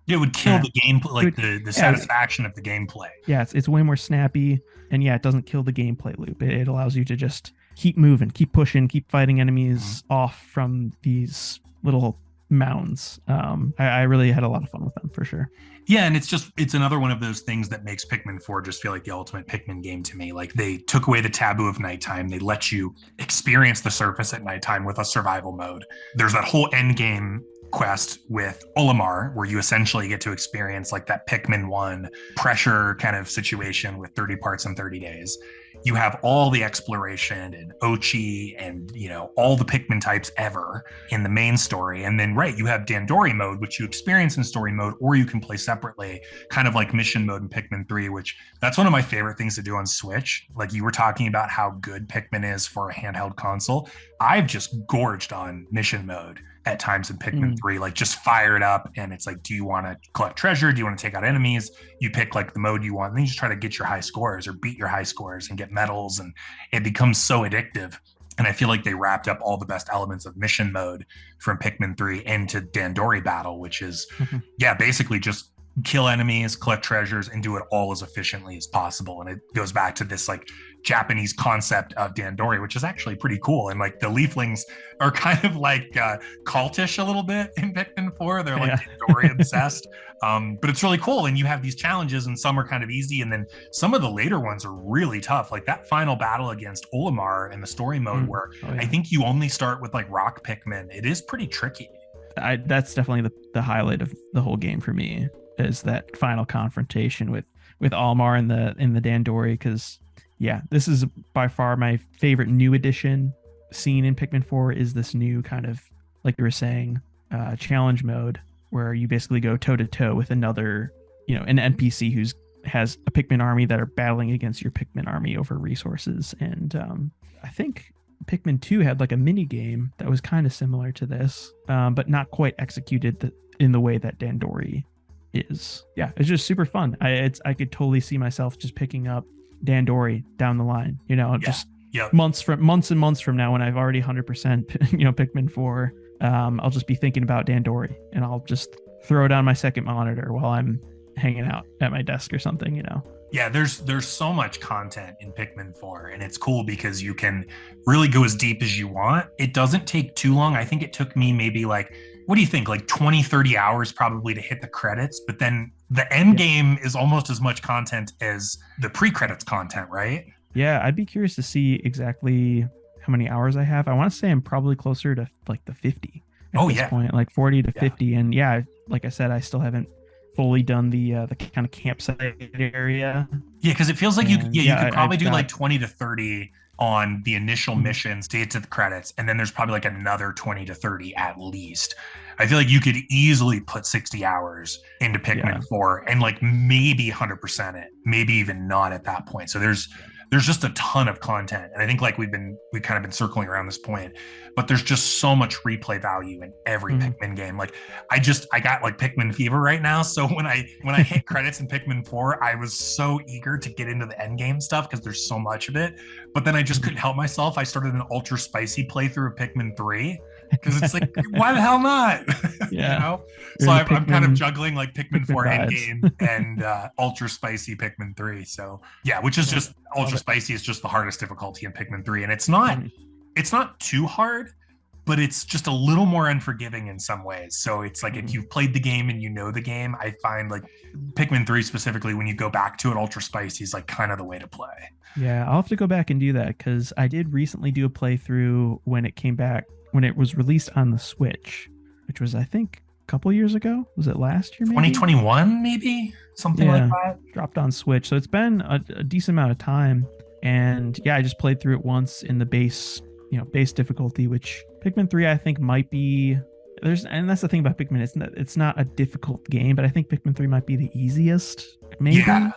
A: It would kill the gameplay, like the satisfaction of the gameplay.
B: Yeah, it's way more snappy, and it doesn't kill the gameplay loop. It allows you to just keep moving, keep pushing, keep fighting enemies off from these little mounds. I really had a lot of fun with them for sure.
A: Yeah, and it's another one of those things that makes Pikmin 4 just feel like the ultimate Pikmin game to me. Like they took away the taboo of nighttime. They let you experience the surface at nighttime with a survival mode. There's that whole end game quest with Olimar where you essentially get to experience like that Pikmin 1 pressure kind of situation with 30 parts in 30 days. You have all the exploration and Oatchi and, you know, all the Pikmin types ever in the main story. And then, right, you have Dandori mode, which you experience in story mode, or you can play separately, kind of like mission mode in Pikmin 3, which that's one of my favorite things to do on Switch. Like you were talking about how good Pikmin is for a handheld console. I've just gorged on mission mode at times in Pikmin 3, like just fire it up and it's like, do you want to collect treasure? Do you want to take out enemies? You pick like the mode you want, and then you just try to get your high scores or beat your high scores and get medals, and it becomes so addictive. And I feel like they wrapped up all the best elements of mission mode from Pikmin 3 into Dandori Battle, which is, yeah, basically just kill enemies, collect treasures, and do it all as efficiently as possible. And it goes back to this like Japanese concept of Dandori, which is actually pretty cool. And like the leaflings are kind of like cultish a little bit in Pikmin 4. They're like Dandori obsessed. But it's really cool. And you have these challenges, and some are kind of easy. And then some of the later ones are really tough. Like that final battle against Olimar in the story mode, where I think you only start with like rock Pikmin. It is pretty tricky.
B: That's definitely the highlight of the whole game for me, is that final confrontation with Olimar in the Dandori, because yeah, this is by far my favorite new addition scene in Pikmin 4 is this new kind of, like you were saying, challenge mode where you basically go toe to toe with another, you know, an NPC who's has a Pikmin army that are battling against your Pikmin army over resources. And I think Pikmin 2 had like a mini game that was kind of similar to this, but not quite executed in the way that Dandori is. Yeah, it's just super fun. I could totally see myself just picking up Dandori down the line, you know, just months and months from now when I've already 100% you know Pikmin 4, I'll just be thinking about Dandori and I'll just throw it on my second monitor while I'm hanging out at my desk or something, you know.
A: Yeah, there's so much content in Pikmin 4, and it's cool because you can really go as deep as you want. It doesn't take too long. I think it took me maybe like, what do you think, like 20, 30 hours probably to hit the credits, but then the end game is almost as much content as the pre-credits content, right?
B: Yeah, I'd be curious to see exactly how many hours I have. I want to say I'm probably closer to like the 50 at this point, like 40 to 50. And yeah, like I said, I still haven't fully done the kind of campsite area.
A: Yeah, because it feels like you could probably do like 20 to 30 on the initial missions to get to the credits, and then there's probably like another 20 to 30 at least. I feel like you could easily put 60 hours into Pikmin 4 and like maybe 100% it, maybe even not at that point. So there's just a ton of content, and I think like we've kind of been circling around this point, but there's just so much replay value in every Pikmin game. Like I got like Pikmin fever right now. So when I hit credits in Pikmin 4, I was so eager to get into the end game stuff because there's so much of it. But then I just couldn't help myself. I started an ultra spicy playthrough of Pikmin 3 because it's like, why the hell not?
B: Yeah.
A: You know? So I'm kind of juggling like Pikmin 4 end game and ultra spicy Pikmin 3. So yeah, which is just ultra spicy is just the hardest difficulty in Pikmin 3, and it's not too hard, but it's just a little more unforgiving in some ways. So it's like if you've played the game and you know the game, I find like Pikmin 3 specifically, when you go back to it, ultra spicy is like kind of the way to play.
B: Yeah, I'll have to go back and do that because I did recently do a playthrough when it came back, when it was released on the Switch, which was I think a couple years ago. Was it last year? Maybe
A: 2021, maybe something like that.
B: Dropped on Switch, so it's been a decent amount of time. And yeah, I just played through it once in the base difficulty, which Pikmin 3 I think might be. And that's the thing about Pikmin, it's not a difficult game, but I think Pikmin 3 might be the easiest, maybe. Yeah.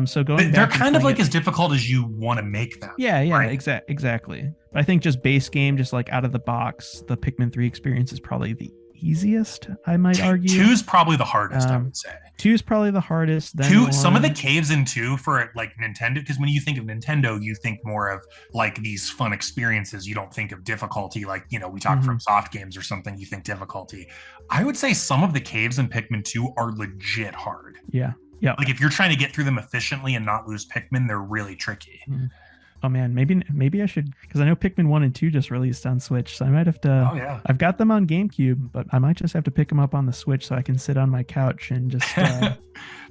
B: So
A: they're kind of like as difficult as you want to make them.
B: Yeah, right? Exactly. But I think just base game, just like out of the box, the Pikmin 3 experience is probably the easiest, I might argue.
A: 2's probably the hardest, I would say.
B: 2's probably the hardest.
A: Some of the caves in 2 for like Nintendo, because when you think of Nintendo, you think more of like these fun experiences. You don't think of difficulty, like, you know, we talk from soft games or something, you think difficulty. I would say some of the caves in Pikmin 2 are legit hard.
B: Yeah.
A: Like if you're trying to get through them efficiently and not lose Pikmin, they're really tricky.
B: Oh man, maybe I should, because I know Pikmin 1 and 2 just released on Switch, so I might have to.
A: Oh yeah.
B: I've got them on GameCube, but I might just have to pick them up on the Switch so I can sit on my couch and just play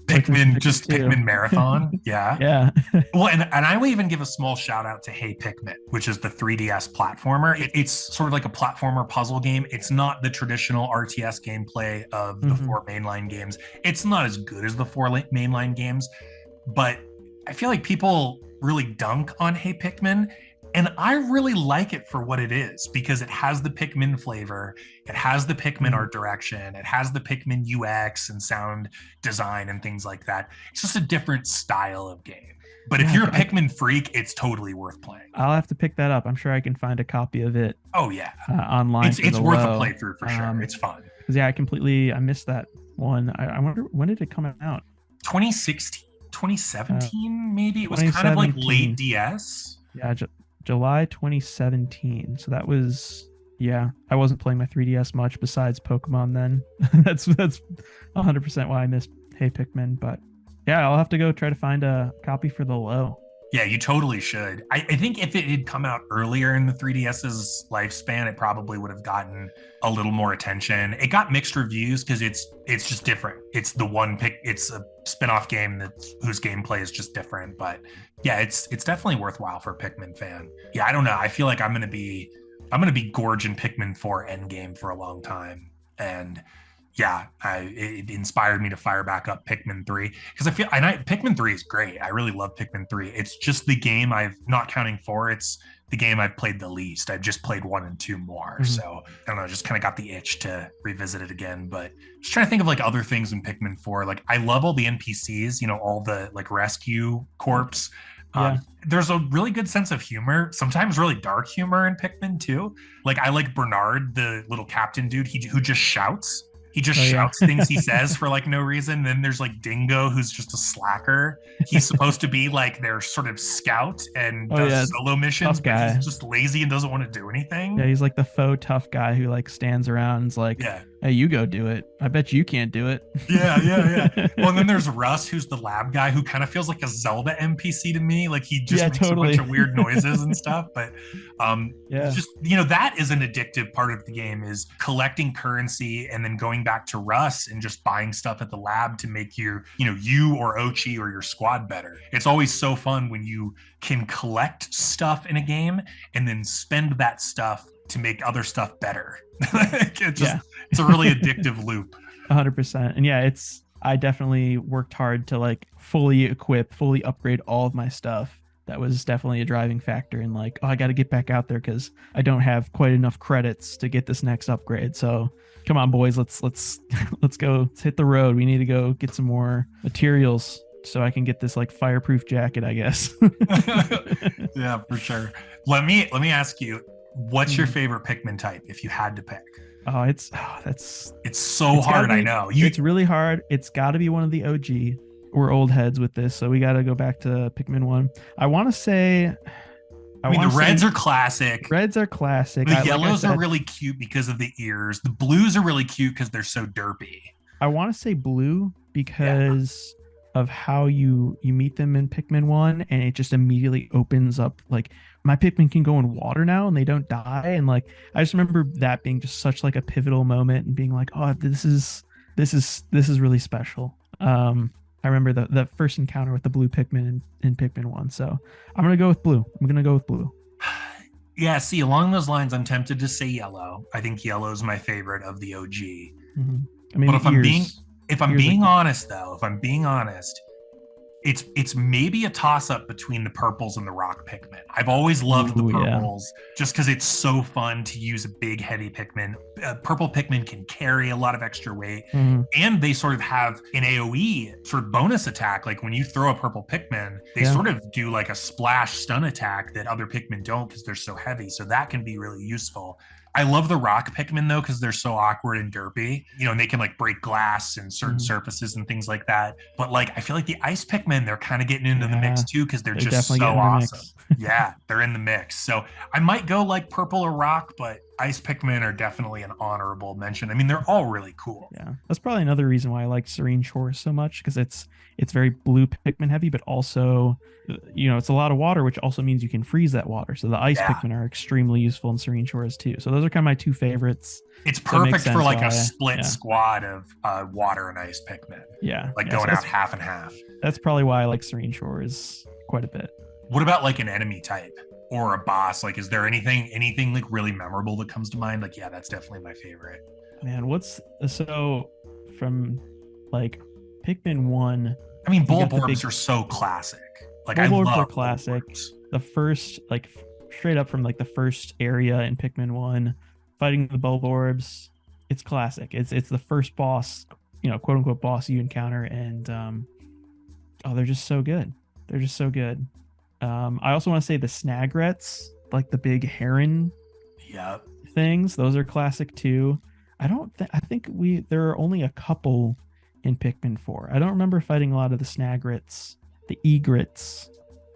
B: through some
A: Pikmin marathon. Yeah.
B: Yeah.
A: Well, and I will even give a small shout out to Hey Pikmin, which is the 3DS platformer. It's sort of like a platformer puzzle game. It's not the traditional RTS gameplay of the four mainline games. It's not as good as the four mainline games, but I feel like people really dunk on Hey Pikmin, and I really like it for what it is, because it has the Pikmin flavor, it has the Pikmin art direction, it has the Pikmin UX and sound design and things like that. It's just a different style of game. But if you're a Pikmin freak, it's totally worth playing.
B: I'll have to pick that up. I'm sure I can find a copy of it.
A: Oh yeah,
B: online.
A: It's worth a playthrough for sure. It's fun.
B: Yeah, I missed that one. I wonder, when did it come out?
A: 2016. 2017, maybe. It was kind of like late DS.
B: Yeah, July 2017. So that was, yeah, I wasn't playing my 3DS much besides Pokemon then. that's 100% why I missed Hey Pikmin. But yeah, I'll have to go try to find a copy for the low.
A: Yeah, you totally should. I think if it had come out earlier in the 3DS's lifespan, it probably would have gotten a little more attention. It got mixed reviews because it's just different. It's it's a spin-off game whose gameplay is just different. But yeah, it's definitely worthwhile for a Pikmin fan. Yeah, I don't know. I feel like I'm gonna be gorging Pikmin 4 Endgame for a long time. And yeah, it inspired me to fire back up Pikmin 3, because Pikmin 3 is great. I really love Pikmin 3. It's just the game not counting 4, it's the game I've played the least. I've just played 1 and 2 more. So I don't know, just kind of got the itch to revisit it again. But just trying to think of like other things in Pikmin 4. Like I love all the NPCs, all the like rescue corps. There's a really good sense of humor, sometimes really dark humor in Pikmin 2. Like I like Bernard, the little captain dude, who just shouts. He just shouts things he says for like no reason. Then there's like Dingo, who's just a slacker. He's supposed to be like their sort of scout and does solo missions, but he's just lazy and doesn't want to do anything.
B: Yeah, he's like the faux tough guy who like stands around and's like, hey, you go do it. I bet you can't do it.
A: Yeah. Well, and then there's Russ, who's the lab guy, who kind of feels like a Zelda NPC to me. Like he just makes a bunch of weird noises and stuff. But just that is an addictive part of the game, is collecting currency and then going back to Russ and just buying stuff at the lab to make you or Oatchi or your squad better. It's always so fun when you can collect stuff in a game and then spend that stuff to make other stuff better. It's a really addictive loop.
B: 100%. And yeah, I definitely worked hard to like fully upgrade all of my stuff. That was definitely a driving factor in like, I got to get back out there because I don't have quite enough credits to get this next upgrade. So come on, boys, let's go. Let's hit the road. We need to go get some more materials so I can get this like fireproof jacket, I guess.
A: Yeah, for sure. Let me ask you, what's your favorite Pikmin type if you had to pick?
B: It's
A: so hard. I know
B: it's really hard. It's got to be one of the OG. We're old heads with this, so we got to go back to Pikmin 1. I want to say,
A: the reds are classic.
B: Reds are classic.
A: The yellows are really cute because of the ears. The blues are really cute because they're so derpy.
B: I want to say blue because of how you meet them in Pikmin 1, and it just immediately opens up like my Pikmin can go in water now and they don't die. And like I just remember that being just such like a pivotal moment and being like, oh, this is really special. I remember the first encounter with the blue Pikmin in Pikmin 1. So I'm gonna go with blue.
A: Yeah, see, along those lines, I'm tempted to say yellow. I think yellow is my favorite of the OG.
B: Mm-hmm. I mean,
A: but if I'm being honest, it's maybe a toss-up between the purples and the rock Pikmin. I've always loved the purples just because it's so fun to use a big, heavy Pikmin. Purple Pikmin can carry a lot of extra weight, and they sort of have an AoE sort of bonus attack. Like when you throw a purple Pikmin, they sort of do like a splash stun attack that other Pikmin don't because they're so heavy. So that can be really useful. I love the rock Pikmin though, because they're so awkward and derpy, and they can like break glass and certain surfaces and things like that. But like, I feel like the ice Pikmin, they're kind of getting into the mix too, because they're just so awesome. Yeah, they're in the mix. So I might go like purple or rock, but Ice Pikmin are definitely an honorable mention. I mean, they're all really cool.
B: Yeah, that's probably another reason why I like Serene Shores so much, because it's very blue Pikmin heavy, but also it's a lot of water, which also means you can freeze that water. So the ice
A: Yeah.
B: Pikmin are extremely useful in Serene Shores too. So those are kind of my two favorites.
A: It's
B: So it makes
A: perfect for
B: sense
A: like a
B: why,
A: split
B: yeah,
A: squad of water and ice Pikmin, like
B: so
A: going out half and half.
B: that's probably why I like Serene Shores quite a bit.
A: What about like an enemy type or a boss? Like, is there anything like really memorable that comes to mind? Like, yeah, that's definitely my favorite.
B: Man, so from like Pikmin 1,
A: I mean,
B: you got the
A: Bulborbs
B: big
A: are so classic. Like, I
B: Bulborbs are
A: love
B: classic.
A: Bulborbs.
B: The first, like straight up from like the first area in Pikmin 1, fighting the Bulborbs, it's classic. It's the first boss, quote unquote boss you encounter, and oh, they're just so good. They're just so good. I also want to say the Snagrets, like the big heron
A: Yep.
B: things, those are classic too. I think there are only a couple in Pikmin 4. I don't remember fighting a lot of the Snagrets, the Egrets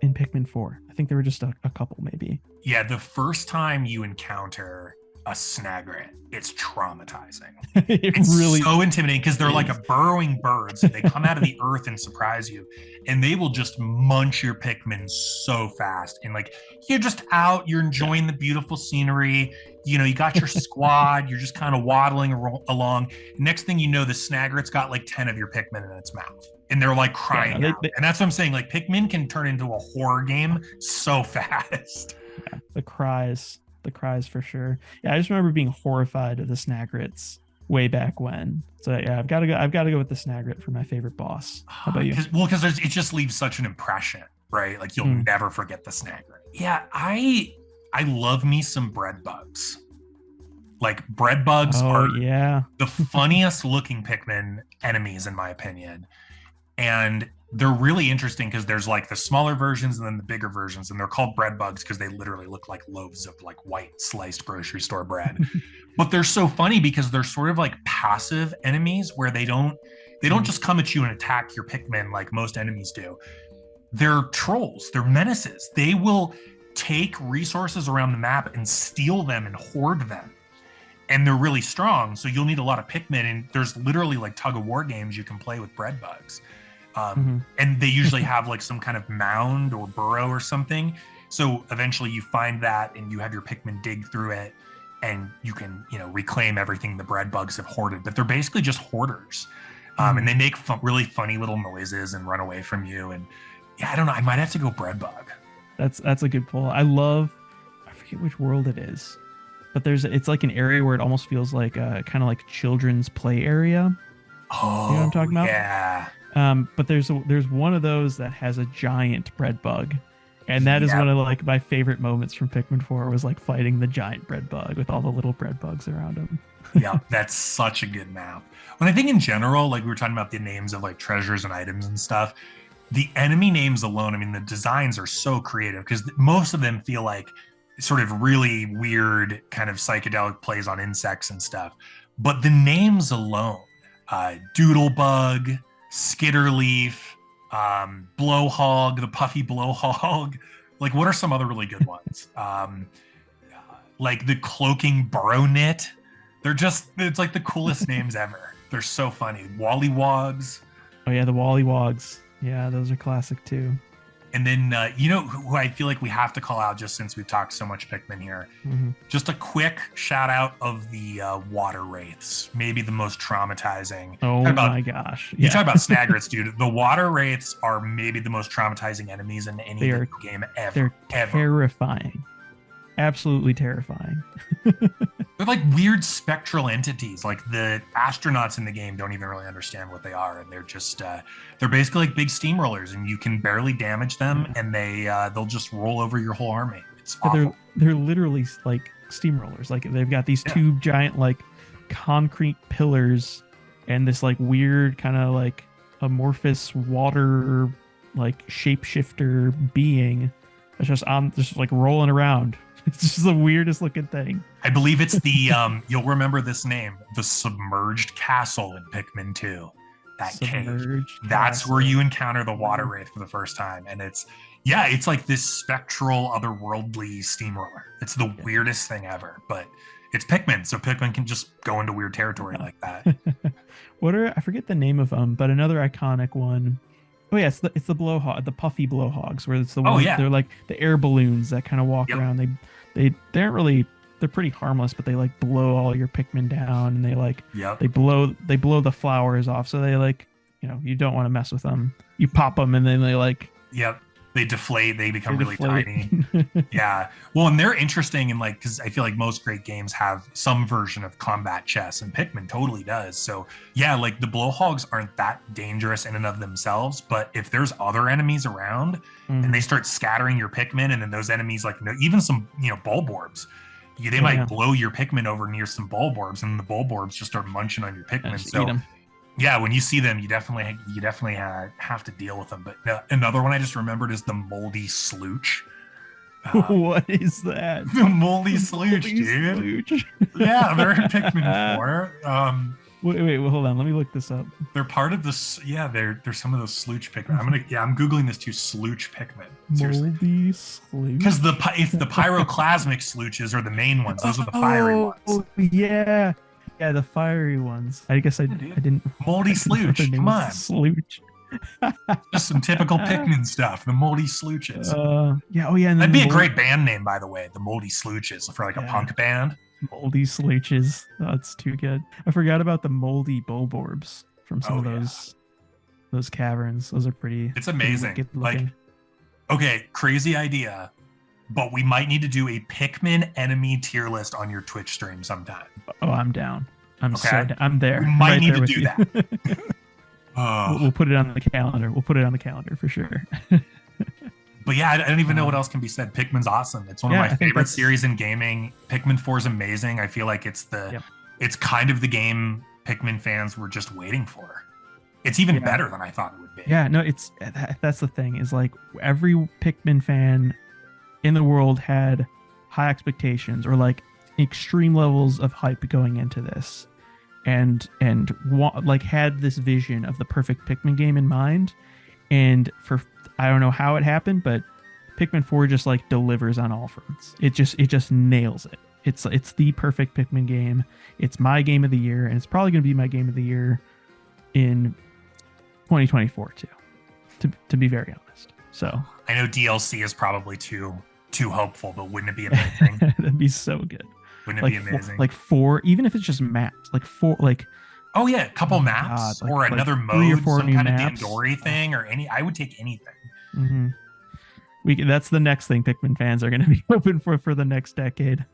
B: in Pikmin 4. I think there were just a couple maybe.
A: Yeah, the first time you encounter a Snagret, it's traumatizing.
B: It
A: It's
B: really
A: so intimidating because they're like
B: is.
A: a burrowing bird. So they come out of the earth and surprise you, and they will just munch your Pikmin so fast. And like, you're just out, you're enjoying the beautiful scenery. You got your squad, you're just kind of waddling along. Next thing you know, the Snagret's got like 10 of your Pikmin in its mouth. And they're like crying out. And that's what I'm saying. Like, Pikmin can turn into a horror game so fast.
B: Yeah, the cries for sure. Yeah, I just remember being horrified of the Snagrets way back when. So yeah, I've got to go with the Snagret for my favorite boss. How about you?
A: Because it just leaves such an impression, right? Like, you'll never forget the Snagret. Yeah, I love me some bread bugs. Like, bread bugs are the funniest looking Pikmin enemies, in my opinion. And they're really interesting because there's like the smaller versions and then the bigger versions, and they're called bread bugs because they literally look like loaves of like white sliced grocery store bread. But they're so funny because they're sort of like passive enemies where they don't just come at you and attack your Pikmin like most enemies do. They're trolls, they're menaces. They will take resources around the map and steal them and hoard them. And they're really strong, so you'll need a lot of Pikmin, and there's literally like tug of war games you can play with bread bugs. And they usually have like some kind of mound or burrow or something. So eventually you find that and you have your Pikmin dig through it, and you can, reclaim everything the bread bugs have hoarded. But they're basically just hoarders. And they make really funny little noises and run away from you. And yeah, I don't know. I might have to go bread bug.
B: That's a good pull. I forget which world it is, but it's like an area where it almost feels like kind of like children's play area.
A: Oh,
B: you know what I'm talking about?
A: Yeah.
B: But there's one of those that has a giant bread bug, and that is one of like my favorite moments from Pikmin 4 was like fighting the giant bread bug with all the little bread bugs around him.
A: Yeah, that's such a good map. When I think in general, like we were talking about the names of like treasures and items and stuff, the enemy names alone, I mean, the designs are so creative because most of them feel like sort of really weird kind of psychedelic plays on insects and stuff. But the names alone, Doodlebug, Skitterleaf, Blowhog, the puffy Blowhog. Like, what are some other really good ones? Like the Cloaking Burrownit. It's like the coolest names ever. They're so funny. Wallywogs.
B: Oh yeah, the Wallywogs. Yeah, those are classic too.
A: And then, who I feel like we have to call out just since we've talked so much Pikmin here. Just a quick shout out of the water wraiths, maybe the most traumatizing.
B: Oh my gosh.
A: You talk about Snagrets, dude. The water wraiths are maybe the most traumatizing enemies in any video game ever.
B: They're terrifying. Absolutely terrifying.
A: They're like weird spectral entities. Like, the astronauts in the game don't even really understand what they are, and they're just they're basically like big steamrollers, and you can barely damage them, and they'll just roll over your whole army. It's awful.
B: They're literally like steamrollers. Like, they've got these two giant like concrete pillars and this like weird kind of like amorphous water like shapeshifter being that's just like rolling around. It's just the weirdest looking thing.
A: I believe it's the you'll remember this name, the Submerged Castle in Pikmin 2. That cave. That's where you encounter the water wraith for the first time, and it's like this spectral, otherworldly steamroller. It's the weirdest thing ever, but it's Pikmin, so Pikmin can just go into weird territory like that.
B: I forget the name of them, but another iconic one. Oh yeah, it's the blowhog, the puffy blowhogs, where it's the one
A: Yeah.
B: they're like the air balloons that kind of walk
A: Yep.
B: around. They aren't really, they're pretty harmless, but they like blow all your Pikmin down, and they like
A: Yep.
B: they blow the flowers off. So they like, you don't want to mess with them. You pop them, and then they like
A: Yep. They deflate. They become
B: they
A: really
B: deflate.
A: tiny. Yeah. Well, and they're interesting, and like, because I feel like most great games have some version of combat chess, and Pikmin totally does. So yeah, like the blowhogs aren't that dangerous in and of themselves, but if there's other enemies around and they start scattering your Pikmin, and then those enemies, like even some Bulborbs, they might blow your Pikmin over near some Bulborbs, and the Bulborbs just start munching on your Pikmin. So
B: eat 'em.
A: yeah, when you see them, you definitely have to deal with them. But another one I just remembered is the moldy slooch.
B: What is that?
A: The moldy slooch, dude.
B: Slooch.
A: Yeah, they're in Pikmin 4.
B: Wait, hold on. Let me look this up.
A: They're part of this. Yeah, they're some of those slooch Pikmin. I'm googling this too. Slooch Pikmin. Seriously.
B: Moldy slooch.
A: Because it's the pyroclasmic slooches are the main ones. Those are the fiery ones.
B: Oh yeah. Yeah, the fiery ones. I guess I didn't.
A: Moldy slooch. Come on.
B: Slooch.
A: Just some typical Pikmin stuff. The moldy slooches.
B: Yeah. Oh yeah. And
A: That'd be a great band name, by the way. The moldy slooches for like a punk band.
B: Moldy slooches. Oh, that's too good. I forgot about the moldy Bulborbs from some of those caverns. Those are pretty.
A: It's amazing. Like, okay, crazy idea, but we might need to do a Pikmin enemy tier list on your Twitch stream sometime.
B: Oh, I'm down. I'm there.
A: We might need to do that.
B: We'll put it on the calendar. We'll put it on the calendar for sure.
A: But yeah, I don't even know what else can be said. Pikmin's awesome. It's one of my favorite series in gaming. Pikmin 4 is amazing. I feel like it's kind of the game Pikmin fans were just waiting for. It's even better than I thought it would be.
B: Yeah, no, that's the thing, is like every Pikmin fan in the world had high expectations or like extreme levels of hype going into this, and like had this vision of the perfect Pikmin game in mind. And I don't know how it happened, but Pikmin 4 just like delivers on all fronts. It just nails it. It's the perfect Pikmin game. It's my game of the year, and it's probably going to be my game of the year in 2024 too, to be very honest. So
A: I know DLC is probably too hopeful, but wouldn't it be amazing?
B: That'd be so good.
A: Wouldn't it be amazing?
B: Like 4, even if it's just maps, like 4, like
A: oh yeah, a couple maps or another mode, some kind of Dandori thing, or I would take anything.
B: Mm-hmm. That's the next thing Pikmin fans are going to be hoping for the next decade.